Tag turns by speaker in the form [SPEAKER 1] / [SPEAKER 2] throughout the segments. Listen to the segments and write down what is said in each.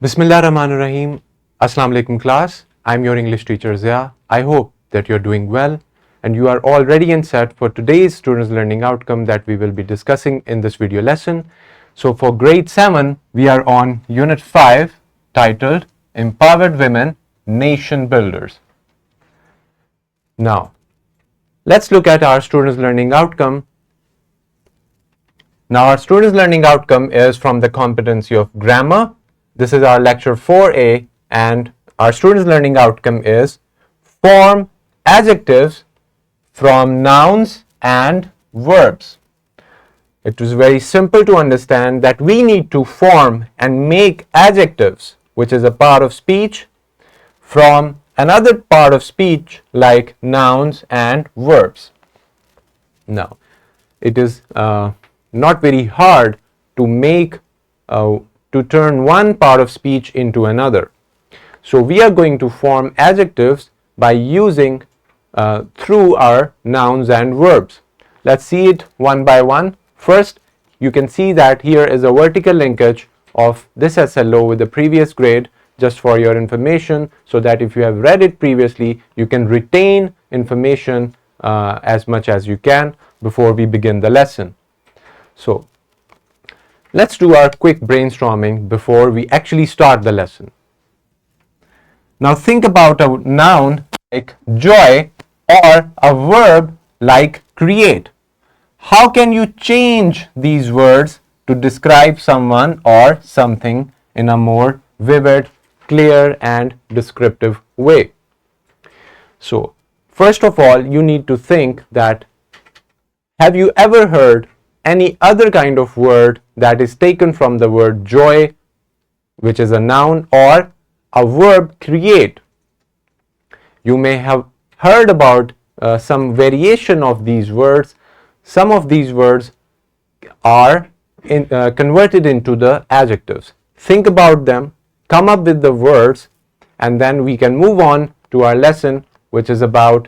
[SPEAKER 1] Bismillah Rahman Rahim. Assalamu alaikum class. I'm your English teacher Zia. I hope that you're doing well and you are all ready and set for today's students learning outcome that we will be discussing in this video lesson. So for grade 7, we are on unit 5 titled Empowered Women, Nation Builders. Now, let's look at our students learning outcome. Now our students learning outcome is from the competency of grammar. This is our lecture 4A and our students learning outcome is form adjectives from nouns and verbs. It is very simple to understand that we need to form and make adjectives, which is a part of speech, from another part of speech like nouns and verbs. Now, it is not very hard to make to turn one part of speech into another. So we are going to form adjectives by using through our nouns and verbs. Let's see it one by one. First, you can see that here is a vertical linkage of this SLO with the previous grade, just for your information, so that if you have read it previously, you can retain information as much as you can before we begin the lesson. So let's do our quick brainstorming before we actually start the lesson. Now think about a noun like joy or a verb like create. How can you change these words to describe someone or something in a more vivid, clear and descriptive way? So first of all, you need to think that have you ever heard any other kind of word that is taken from the word joy, which is a noun, or a verb create? You may have heard about some variation of these words. Some of these words are converted into the adjectives. Think about them, come up with the words, and then we can move on to our lesson, which is about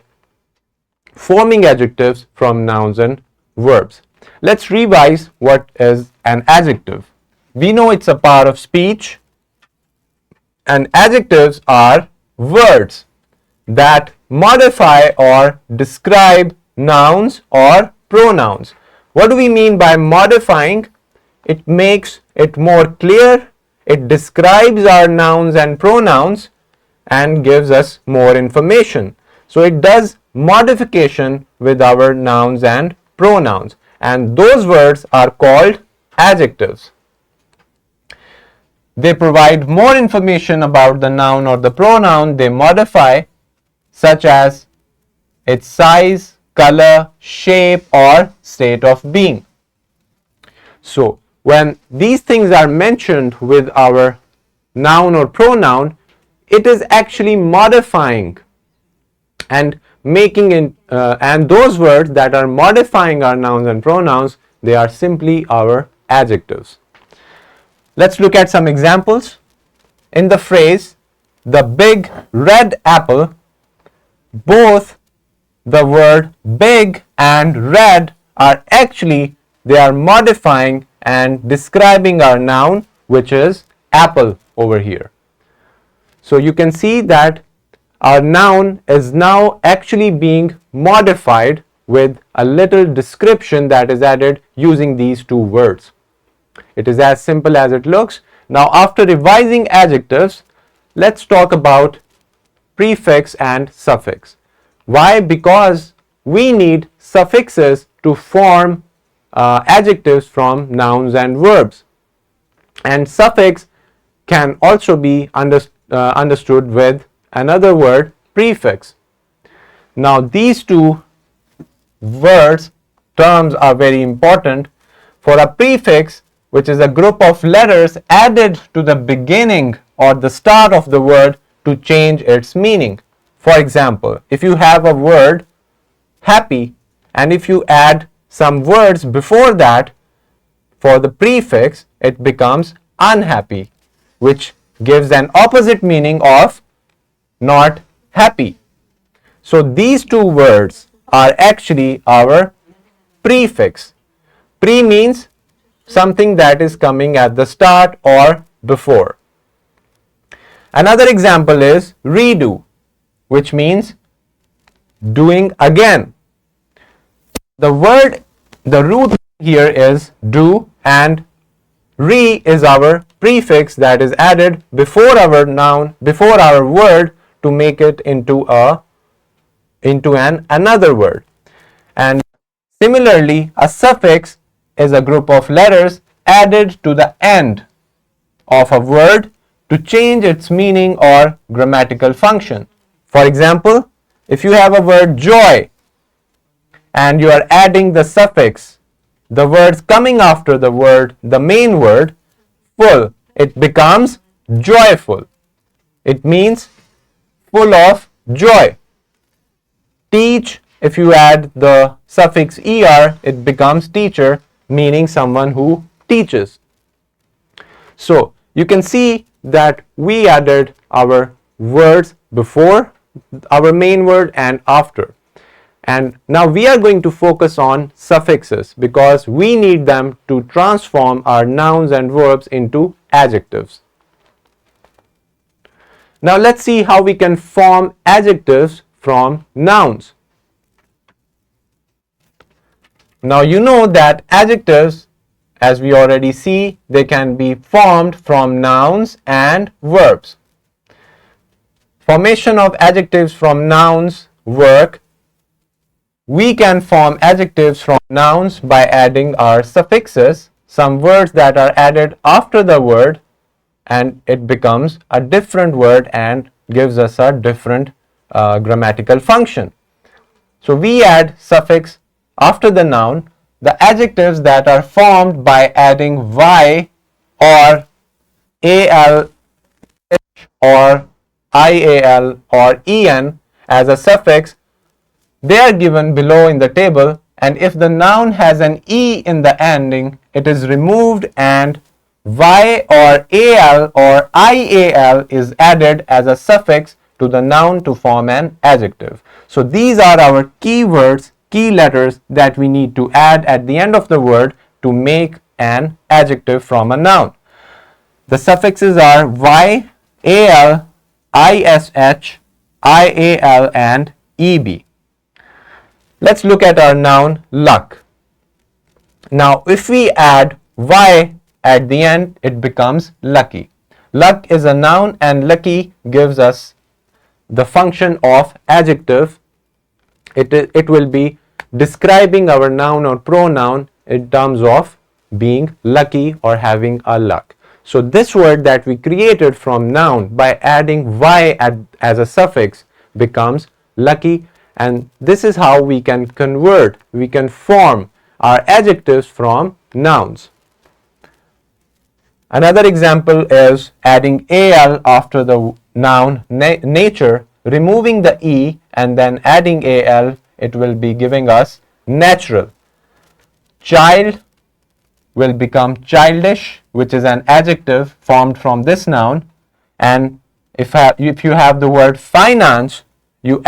[SPEAKER 1] forming adjectives from nouns and verbs. Let's revise what is an adjective. We know it's a part of speech, and adjectives are words that modify or describe nouns or pronouns. What do we mean by modifying? It makes it more clear, it describes our nouns and pronouns and gives us more information. So it does modification with our nouns and pronouns, and those words are called adjectives. They provide more information about the noun or the pronoun they modify, such as its size, color, shape, or state of being. So when these things are mentioned with our noun or pronoun, it is actually modifying and making it, and those words that are modifying our nouns and pronouns, they are simply our adjectives. Let's look at some examples. In the phrase, the big red apple, both the word big and red are actually, they are modifying and describing our noun, which is apple over here. So you can see that our noun is now actually being modified with a little description that is added using these two words. It is as simple as it looks. Now, after revising adjectives, let's talk about prefix and suffix. Why? Because we need suffixes to form adjectives from nouns and verbs. And suffix can also be understood with another word, prefix. Now these two words, terms are very important. For a prefix, which is a group of letters added to the beginning or the start of the word to change its meaning. For example, if you have a word happy and if you add some words before that for the prefix, it becomes unhappy, which gives an opposite meaning of not happy. So these two words are actually our prefix. Pre means something that is coming at the start or before. Another example is redo, which means doing again. The root here is do, and re is our prefix that is added before our noun, before our word, to make it into an another word. And similarly, a suffix is a group of letters added to the end of a word to change its meaning or grammatical function. For example, if you have a word joy and you are adding the suffix, the words coming after the word, the main word, full, it becomes joyful. It means full of joy. Teach, if you add the suffix er, it becomes teacher, meaning someone who teaches. So you can see that we added our words before our main word and after. And now we are going to focus on suffixes because we need them to transform our nouns and verbs into adjectives. Now let's see how we can form adjectives from nouns. Now you know that adjectives, as we already see, they can be formed from nouns and verbs. Formation of adjectives from nouns work. We can form adjectives from nouns by adding our suffixes, some words that are added after the word, and it becomes a different word and gives us a different grammatical function. So we add suffix after the noun. The adjectives that are formed by adding y or al or ial or en as a suffix, they are given below in the table, and if the noun has an e in the ending, it is removed and y or al or ial is added as a suffix to the noun to form an adjective. So these are our key words, key letters that we need to add at the end of the word to make an adjective from a noun. The suffixes are y, al, ish, ial and eb. Let's look at our noun luck. Now if we add y at the end, it becomes lucky. Luck is a noun and lucky gives us the function of adjective. It will be describing our noun or pronoun in terms of being lucky or having a luck. So this word that we created from noun by adding y as a suffix becomes lucky, and this is how we can form our adjectives from nouns. Another example is adding al after the noun nature, removing the e and then adding al. It will be giving us natural. Child will become childish, which is an adjective formed from this noun. And if you have the word finance, you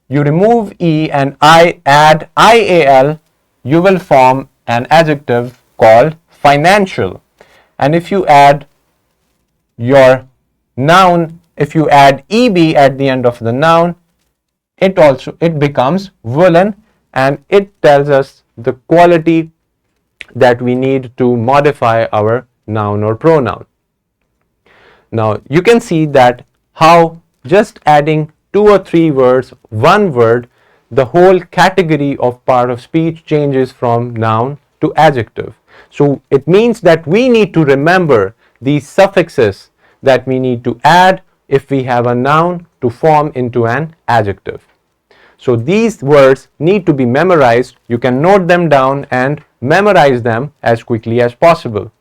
[SPEAKER 1] remove e and add ial, you will form an adjective called financial. And if you add your noun, if you add eb at the end of the noun, it becomes woolen, and it tells us the quality that we need to modify our noun or pronoun. Now you can see that how just adding 2 or 3 words, one word, the whole category of part of speech changes from noun to adjective. So it means that we need to remember these suffixes that we need to add if we have a noun to form into an adjective. So these words need to be memorized. You can note them down and memorize them as quickly as possible.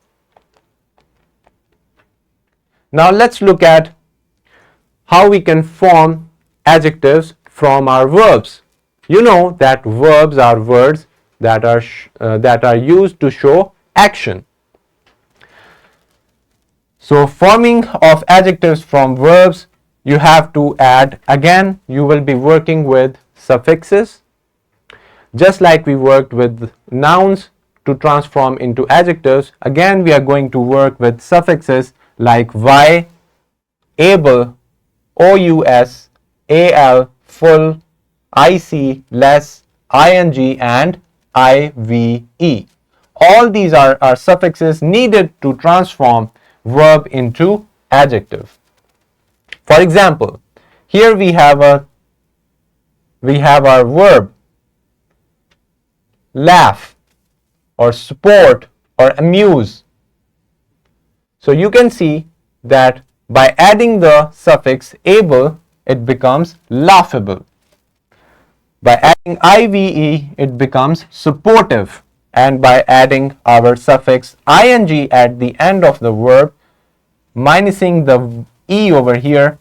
[SPEAKER 1] Now let's look at how we can form adjectives from our verbs. You know that verbs are words that are used to show action. So forming of adjectives from verbs, you have to add, again, you will be working with suffixes. Just like we worked with nouns to transform into adjectives, again we are going to work with suffixes like y, able, OUS, AL, full, IC, less, ING, and IVE. All these are suffixes needed to transform verb into adjective. For example, here we have our verb laugh or support or amuse. So you can see that by adding the suffix able, it becomes laughable. By adding IVE, it becomes supportive. And by adding our suffix ing at the end of the verb, minusing the e over here,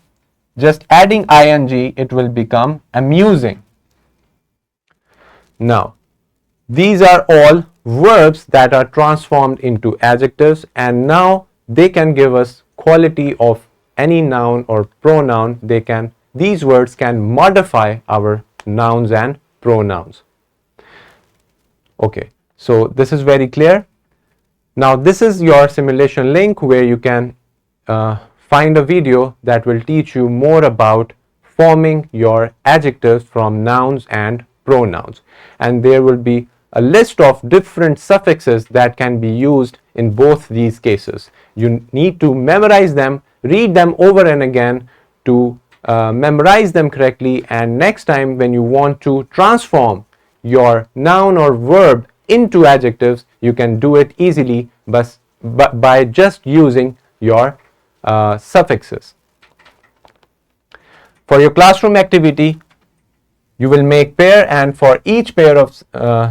[SPEAKER 1] just adding ing, it will become amusing. Now, these are all verbs that are transformed into adjectives, and now they can give us quality of any noun or pronoun. These words can modify our nouns and pronouns. Okay, so this is very clear. Now this is your simulation link where you can find a video that will teach you more about forming your adjectives from nouns and pronouns, and there will be a list of different suffixes that can be used in both these cases. You need to memorize them, read them over and again to memorize them correctly, and next time when you want to transform your noun or verb into adjectives, you can do it easily by just using your suffixes. For your classroom activity, you will make pair, and for each pair of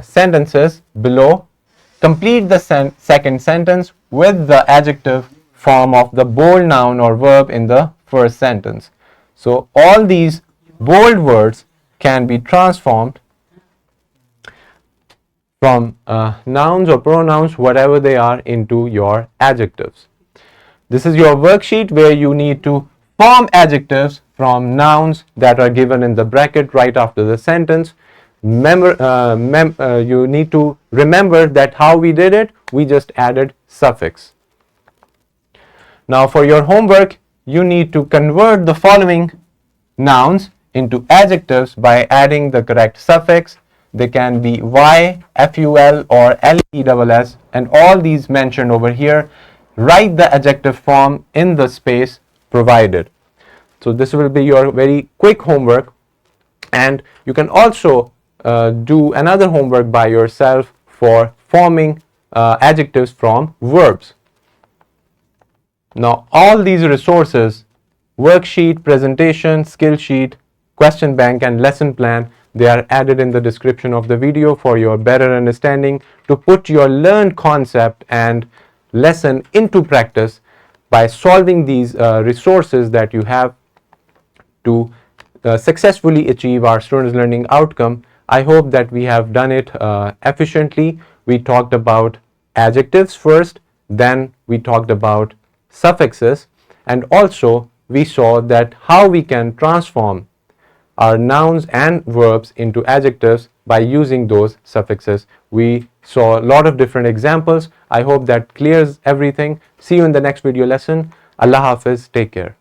[SPEAKER 1] sentences below, complete the second sentence with the adjective form of the bold noun or verb in the first sentence. So all these bold words can be transformed from nouns or pronouns, whatever they are, into your adjectives. This is your worksheet where you need to form adjectives from nouns that are given in the bracket right after the sentence. You need to remember that how we did it. We just added suffix. Now for your homework, you need to convert the following nouns into adjectives by adding the correct suffix. They can be y, ful, or less, and all these mentioned over here. Write the adjective form in the space provided. So this will be your very quick homework, and you can also do another homework by yourself for forming adjectives from verbs. Now all these resources, worksheet, presentation, skill sheet, question bank, and lesson plan, they are added in the description of the video for your better understanding, to put your learned concept and lesson into practice by solving these resources that you have to successfully achieve our students' learning outcome. I hope that we have done it efficiently. We talked about adjectives first, then we talked about suffixes, and also we saw that how we can transform our nouns and verbs into adjectives by using those suffixes. We saw a lot of different examples. I hope that clears everything. See you in the next video lesson. Allah Hafiz. Take care.